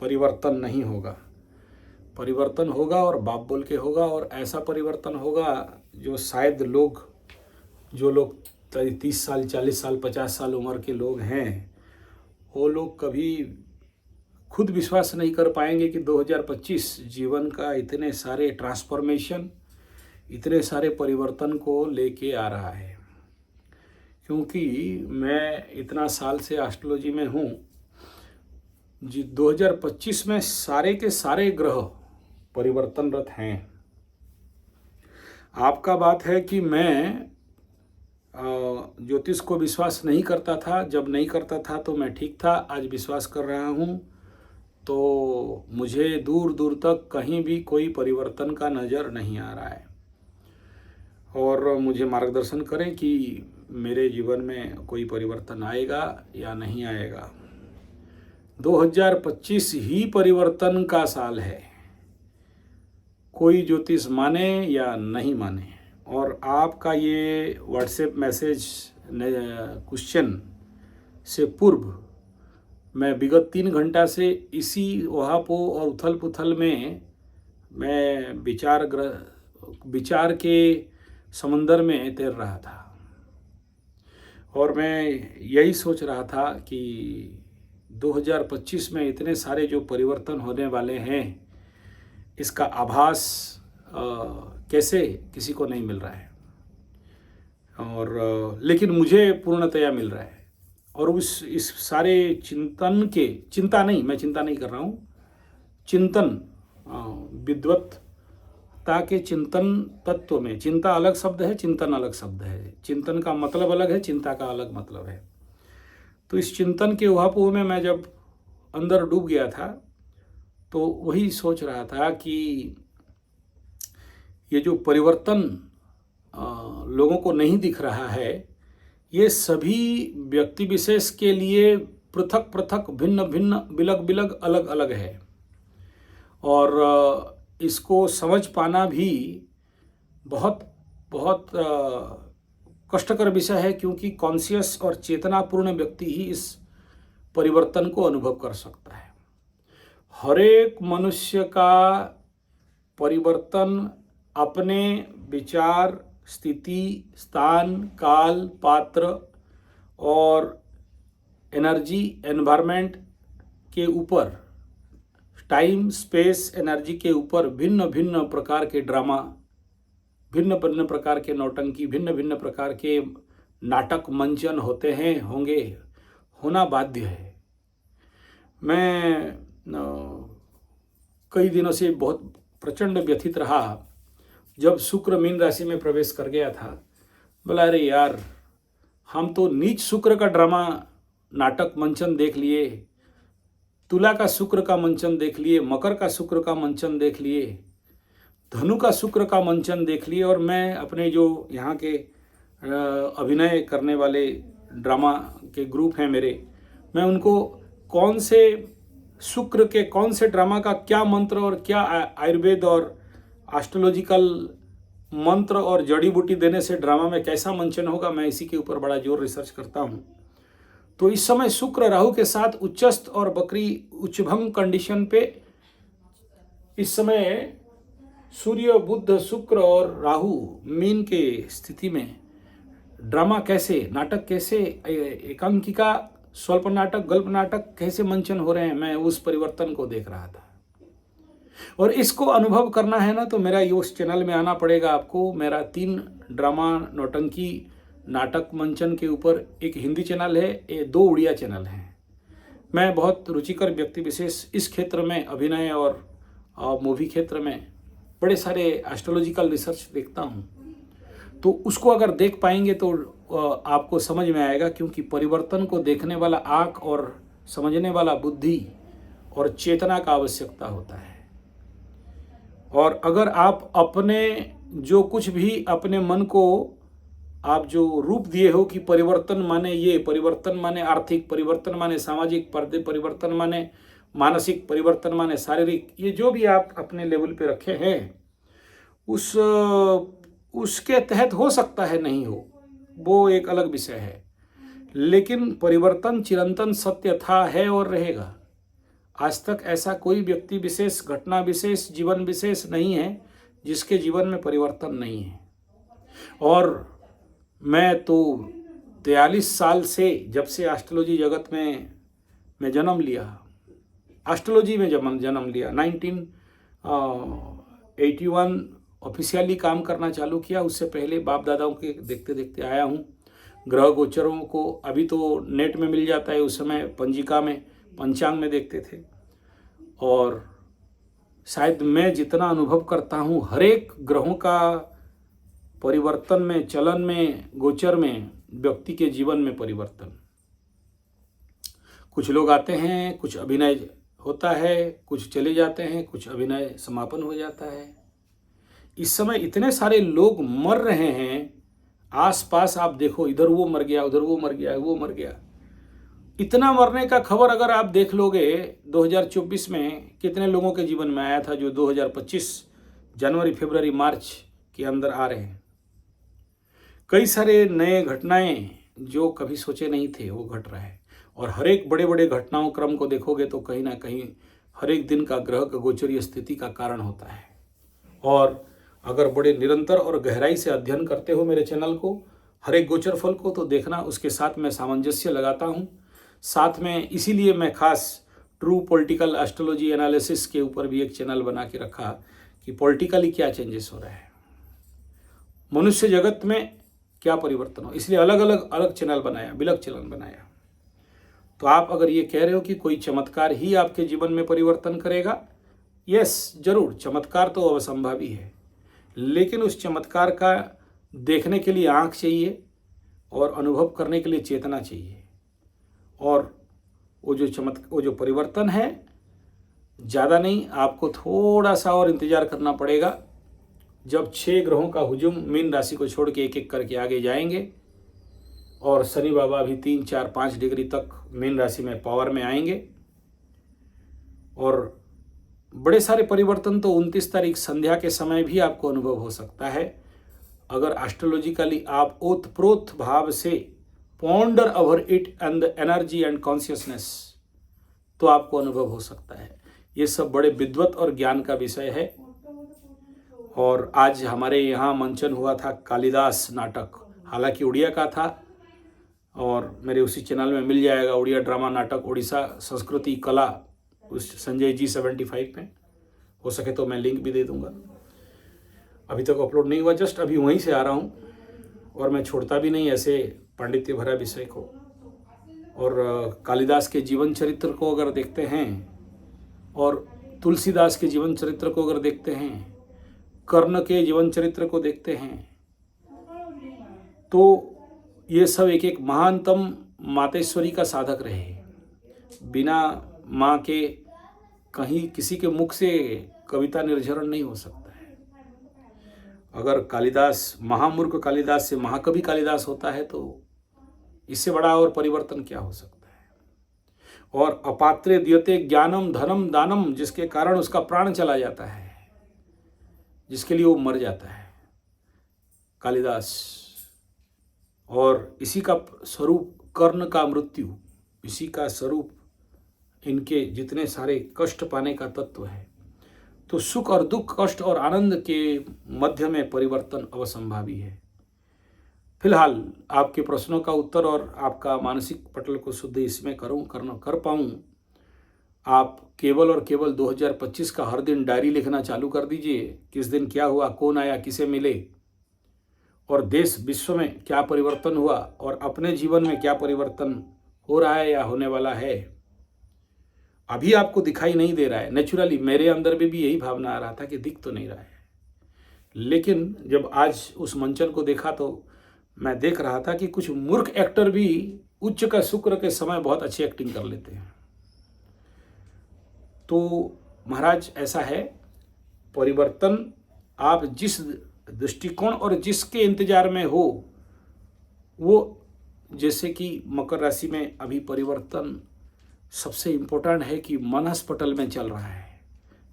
परिवर्तन नहीं होगा। परिवर्तन होगा और बाप बोल के होगा, और ऐसा परिवर्तन होगा जो शायद जो लोग 30 साल, 40 साल, 50 साल उम्र के लोग हैं, वो लोग कभी खुद विश्वास नहीं कर पाएंगे कि 2025 जीवन का इतने सारे ट्रांसफॉर्मेशन, इतने सारे परिवर्तन को लेके आ रहा है। क्योंकि मैं इतना साल से एस्ट्रोलॉजी में हूँ जी, 2025 में सारे के सारे ग्रह परिवर्तनरत हैं। आपका बात है कि मैं ज्योतिष को विश्वास नहीं करता था। जब नहीं करता था तो मैं ठीक था, आज विश्वास कर रहा हूँ तो मुझे दूर दूर तक कहीं भी कोई परिवर्तन का नज़र नहीं आ रहा है। और मुझे मार्गदर्शन करें कि मेरे जीवन में कोई परिवर्तन आएगा या नहीं आएगा। 2025 ही परिवर्तन का साल है, कोई ज्योतिष माने या नहीं माने। और आपका ये व्हाट्सएप मैसेज क्वेश्चन से पूर्व मैं विगत 3 घंटा से इसी वहापो और उथल पुथल में मैं विचार के समंदर में तैर रहा था। और मैं यही सोच रहा था कि 2025 में इतने सारे जो परिवर्तन होने वाले हैं, इसका आभास कैसे किसी को नहीं मिल रहा है, और लेकिन मुझे पूर्णतया मिल रहा है। और इस सारे चिंता नहीं कर रहा हूँ, चिंतन, विद्वत्ता के चिंतन तत्व में चिंता अलग शब्द है, चिंतन अलग शब्द है। चिंतन का मतलब अलग है, चिंता का अलग मतलब है। तो इस चिंतन के उहापोह में मैं जब अंदर डूब गया था तो वही सोच रहा था कि ये जो परिवर्तन लोगों को नहीं दिख रहा है, ये सभी व्यक्ति विशेष के लिए पृथक पृथक, भिन्न भिन्न, बिलग बिलग, अलग अलग है। और इसको समझ पाना भी बहुत बहुत कष्टकर विषय है, क्योंकि कॉन्शियस और चेतनापूर्ण व्यक्ति ही इस परिवर्तन को अनुभव कर सकता है। हर एक मनुष्य का परिवर्तन अपने विचार, स्थिति, स्थान, काल, पात्र और एनर्जी, एनवायरनमेंट के ऊपर, टाइम, स्पेस, एनर्जी के ऊपर भिन्न भिन्न प्रकार के ड्रामा, भिन्न भिन्न प्रकार के नौटंकी, भिन्न भिन्न प्रकार के नाटक मंचन होते हैं, होंगे, होना बाध्य है। मैं कई दिनों से बहुत प्रचंड व्यथित रहा जब शुक्र मीन राशि में प्रवेश कर गया था। बोला, अरे यार, हम तो नीच शुक्र का ड्रामा, नाटक मंचन देख लिए, तुला का शुक्र का मंचन देख लिए, मकर का शुक्र का मंचन देख लिए, धनु का शुक्र का मंचन देख लिए। और मैं अपने जो यहाँ के अभिनय करने वाले ड्रामा के ग्रुप हैं मेरे, मैं उनको कौन से शुक्र के कौन से ड्रामा का क्या मंत्र और क्या आयुर्वेद और एस्ट्रोलॉजिकल मंत्र और जड़ी बूटी देने से ड्रामा में कैसा मंचन होगा, मैं इसी के ऊपर बड़ा जोर रिसर्च करता हूँ। तो इस समय शुक्र राहु के साथ उच्चस्थ और बकरी उच्चभंग कंडीशन पे, इस समय सूर्य, बुध, शुक्र और राहु मीन के स्थिति में ड्रामा कैसे, नाटक कैसे, एकांकिका, स्वल्प नाटक, गल्प नाटक कैसे मंचन हो रहे हैं, मैं उस परिवर्तन को देख रहा था। और इसको अनुभव करना है ना, तो मेरा उस चैनल में आना पड़ेगा आपको। मेरा 3 ड्रामा, नौटंकी, नाटक मंचन के ऊपर एक हिंदी चैनल है, 2 उड़िया चैनल हैं। मैं बहुत रुचिकर व्यक्ति विशेष इस क्षेत्र में, अभिनय और मूवी क्षेत्र में बड़े सारे एस्ट्रोलॉजिकल रिसर्च देखता हूँ। तो उसको अगर देख पाएंगे तो आपको समझ में आएगा, क्योंकि परिवर्तन को देखने वाला आँख और समझने वाला बुद्धि और चेतना का आवश्यकता होता है। और अगर आप अपने जो कुछ भी अपने मन को आप जो रूप दिए हो कि परिवर्तन माने ये, परिवर्तन माने आर्थिक, परिवर्तन माने सामाजिक, परिवर्तन माने मानसिक, परिवर्तन माने शारीरिक, ये जो भी आप अपने लेवल पे रखे हैं, उसके तहत हो सकता है नहीं हो, वो एक अलग विषय है। लेकिन परिवर्तन चिरंतन सत्य था, है और रहेगा। आज तक ऐसा कोई व्यक्ति विशेष, घटना विशेष, जीवन विशेष नहीं है जिसके जीवन में परिवर्तन नहीं है। और मैं तो 43 साल से, जब से एस्ट्रोलॉजी जगत में मैं जन्म लिया, एस्ट्रोलॉजी में जन्म लिया, 1981 ऑफिशियली काम करना चालू किया। उससे पहले बाप दादाओं के देखते देखते आया हूँ। ग्रह गोचरों को अभी तो नेट में मिल जाता है, उस समय पंजिका में, पंचांग में देखते थे। और शायद मैं जितना अनुभव करता हूँ, हर एक ग्रहों का परिवर्तन में, चलन में, गोचर में, व्यक्ति के जीवन में परिवर्तन। कुछ लोग आते हैं, कुछ अभिनय होता है, कुछ चले जाते हैं, कुछ अभिनय समापन हो जाता है। इस समय इतने सारे लोग मर रहे हैं, आसपास आप देखो, इधर वो मर गया, उधर वो मर गया, वो मर गया। इतना मरने का खबर अगर आप देख लोगे 2024 में कितने लोगों के जीवन में आया था, जो 2025 जनवरी, फरवरी, मार्च के अंदर आ रहे हैं। कई सारे नए घटनाएं जो कभी सोचे नहीं थे वो घट रहा है। और हर एक बड़े बड़े घटनाओं क्रम को देखोगे तो कहीं ना कहीं हर एक दिन का ग्रह का गोचरीय स्थिति का कारण होता है। और अगर बड़े निरंतर और गहराई से अध्ययन करते हो मेरे चैनल को, हर एक गोचर फल को, तो देखना उसके साथ मैं सामंजस्य लगाता हूँ। साथ में इसीलिए मैं खास ट्रू पॉलिटिकल एस्ट्रोलॉजी एनालिसिस के ऊपर भी एक चैनल बना के रखा कि पॉलिटिकली क्या चेंजेस हो रहे हैं, मनुष्य जगत में क्या परिवर्तन हो, इसलिए अलग चैनल बनाया, बिलग चैनल बनाया। तो आप अगर ये कह रहे हो कि कोई चमत्कार ही आपके जीवन में परिवर्तन करेगा, यस जरूर, चमत्कार तो असंभव ही है, लेकिन उस चमत्कार का देखने के लिए आँख चाहिए और अनुभव करने के लिए चेतना चाहिए। और वो जो परिवर्तन है, ज़्यादा नहीं, आपको थोड़ा सा और इंतज़ार करना पड़ेगा। जब 6 ग्रहों का हुजूम मीन राशि को छोड़ के एक एक करके आगे जाएंगे और शनि बाबा भी 3, 4, 5 डिग्री तक मीन राशि में पावर में आएंगे। और बड़े सारे परिवर्तन तो 29 तारीख संध्या के समय भी आपको अनुभव हो सकता है। अगर एस्ट्रोलॉजिकली आप ओतप्रोत भाव से ponder over it and the energy and consciousness, तो आपको अनुभव हो सकता है। ये सब बड़े विद्वत और ज्ञान का विषय है। और आज हमारे यहाँ मंचन हुआ था कालिदास नाटक, हालांकि उड़िया का था, और मेरे उसी चैनल में मिल जाएगा उड़िया ड्रामा नाटक उड़ीसा संस्कृति कला, उस संजय जी 75 में, हो सके तो मैं लिंक भी दे दूंगा। अभी तक अपलोड नहीं हुआ, जस्ट अभी वहीं से आ रहा हूँ। और मैं छोड़ता भी नहीं ऐसे पांडित्य भरा विषय को। और कालिदास के जीवन चरित्र को अगर देखते हैं और तुलसीदास के जीवन चरित्र को अगर देखते हैं, कर्ण के जीवन चरित्र को देखते हैं, तो ये सब एक एक महानतम मातेश्वरी का साधक रहे। बिना माँ के कहीं किसी के मुख से कविता निर्झरण नहीं हो सकता है। अगर कालिदास, महामूर्ख कालिदास से महाकवि कालिदास होता है, तो इससे बड़ा और परिवर्तन क्या हो सकता है। और अपात्रे द्यते ज्ञानम धनम दानम, जिसके कारण उसका प्राण चला जाता है, जिसके लिए वो मर जाता है, कालिदास। और इसी का स्वरूप कर्ण का मृत्यु, इसी का स्वरूप इनके जितने सारे कष्ट पाने का तत्व है। तो सुख और दुख, कष्ट और आनंद के मध्य में परिवर्तन अवसंभावी है। फिलहाल आपके प्रश्नों का उत्तर और आपका मानसिक पटल को शुद्ध इसमें कर पाऊँ, आप केवल और केवल 2025 का हर दिन डायरी लिखना चालू कर दीजिए। किस दिन क्या हुआ, कौन आया, किसे मिले, और देश विश्व में क्या परिवर्तन हुआ, और अपने जीवन में क्या परिवर्तन हो रहा है या होने वाला है। अभी आपको दिखाई नहीं दे रहा है, नेचुरली मेरे अंदर में भी यही भावना आ रहा था कि दिख तो नहीं रहा है। लेकिन जब आज उस मंचन को देखा तो मैं देख रहा था कि कुछ मूर्ख एक्टर भी उच्च का शुक्र के समय बहुत अच्छी एक्टिंग कर लेते हैं। तो महाराज ऐसा है, परिवर्तन आप जिस दृष्टिकोण और जिसके इंतजार में हो, वो जैसे कि मकर राशि में अभी परिवर्तन सबसे इम्पोर्टेंट है कि मनस पटल में चल रहा है।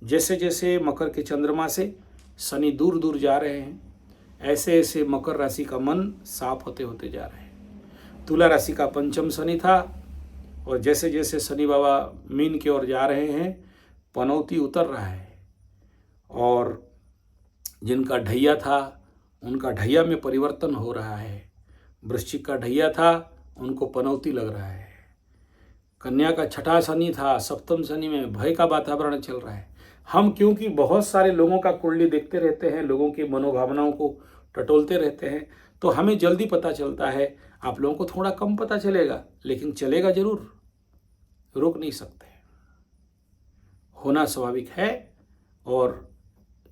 जैसे जैसे मकर के चंद्रमा से शनि दूर दूर जा रहे हैं, ऐसे ऐसे मकर राशि का मन साफ होते होते जा रहा है। तुला राशि का पंचम शनि था और जैसे जैसे शनि बाबा मीन की ओर जा रहे हैं पनौती उतर रहा है, और जिनका ढैया था उनका ढैया में परिवर्तन हो रहा है। वृश्चिक का ढैया था, उनको पनौती लग रहा है। कन्या का छठा शनि था, सप्तम शनि में भय का वातावरण चल रहा है। हम क्योंकि बहुत सारे लोगों का कुंडली देखते रहते हैं, लोगों की मनोभावनाओं को टटोलते रहते हैं, तो हमें जल्दी पता चलता है। आप लोगों को थोड़ा कम पता चलेगा, लेकिन चलेगा जरूर, रोक नहीं सकते। होना स्वाभाविक है। और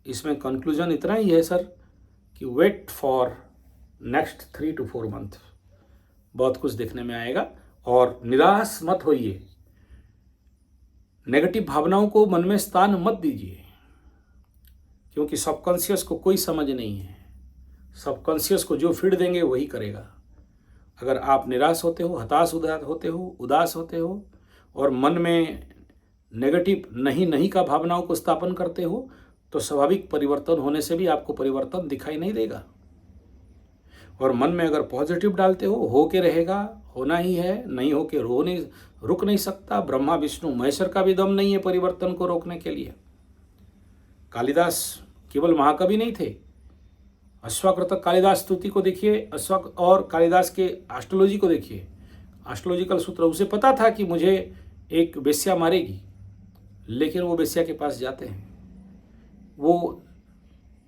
इसमें कंक्लूजन इतना ही है सर कि wait for next 3 to 4 month, बहुत कुछ देखने में आएगा। और निराश मत होइए, नेगेटिव भावनाओं को मन में स्थान मत दीजिए, क्योंकि सबकॉन्शियस को कोई समझ नहीं है। सबकॉन्शियस को जो फीड देंगे वही करेगा। अगर आप निराश होते हो, हताश उदास होते हो और मन में नेगेटिव नहीं का भावनाओं को स्थापन करते हो, तो स्वाभाविक परिवर्तन होने से भी आपको परिवर्तन दिखाई नहीं देगा। और मन में अगर पॉजिटिव डालते हो के रहेगा, होना ही है, नहीं हो के रुक नहीं सकता। ब्रह्मा विष्णु महेश्वर का भी दम नहीं है परिवर्तन को रोकने के लिए। कालिदास केवल महाकवि नहीं थे। अश्वाकृत कालिदास स्तुति को देखिए, और कालिदास के एस्ट्रोलॉजी को देखिए, एस्ट्रोलॉजिकल सूत्र। उसे पता था कि मुझे एक वेश्या मारेगी, लेकिन वो वेश्या के पास जाते हैं, वो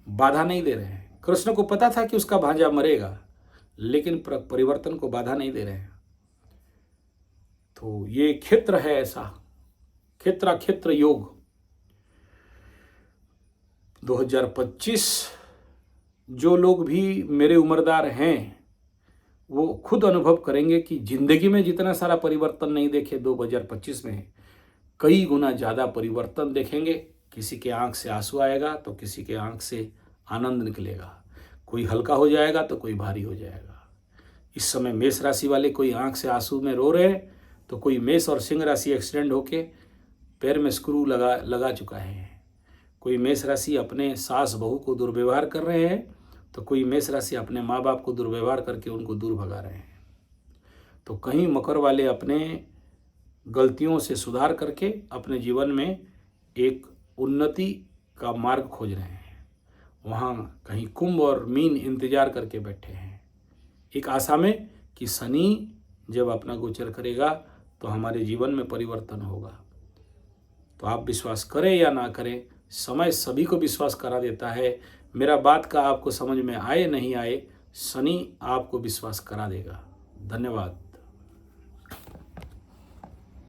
बाधा नहीं दे रहे हैं। कृष्ण को पता था कि उसका भांजा मरेगा, लेकिन परिवर्तन को बाधा नहीं दे रहे हैं। तो ये क्षेत्र है ऐसा, क्षेत्र योग 2025। जो लोग भी मेरे उम्रदार हैं वो खुद अनुभव करेंगे कि जिंदगी में जितना सारा परिवर्तन नहीं देखे 2025 में, कई गुना ज़्यादा परिवर्तन देखेंगे। किसी के आंख से आंसू आएगा तो किसी के आंख से आनंद निकलेगा। कोई हल्का हो जाएगा तो कोई भारी हो जाएगा। इस समय मेष राशि वाले कोई आंख से आंसू में रो रहे हैं, तो कोई मेष और सिंह राशि एक्सीडेंट होके पैर में स्क्रू लगा चुका है। कोई मेष राशि अपने सास बहू को दुर्व्यवहार कर रहे हैं, तो कोई मेष राशि अपने माँ बाप को दुर्व्यवहार करके उनको दूर भगा रहे हैं। तो कहीं मकर वाले अपने गलतियों से सुधार करके अपने जीवन में एक उन्नति का मार्ग खोज रहे हैं। वहाँ कहीं कुंभ और मीन इंतजार करके बैठे हैं, एक आशा में कि शनि जब अपना गोचर करेगा तो हमारे जीवन में परिवर्तन होगा। तो आप विश्वास करें या ना करें, समय सभी को विश्वास करा देता है। मेरा बात का आपको समझ में आए नहीं आए, शनि आपको विश्वास करा देगा। धन्यवाद।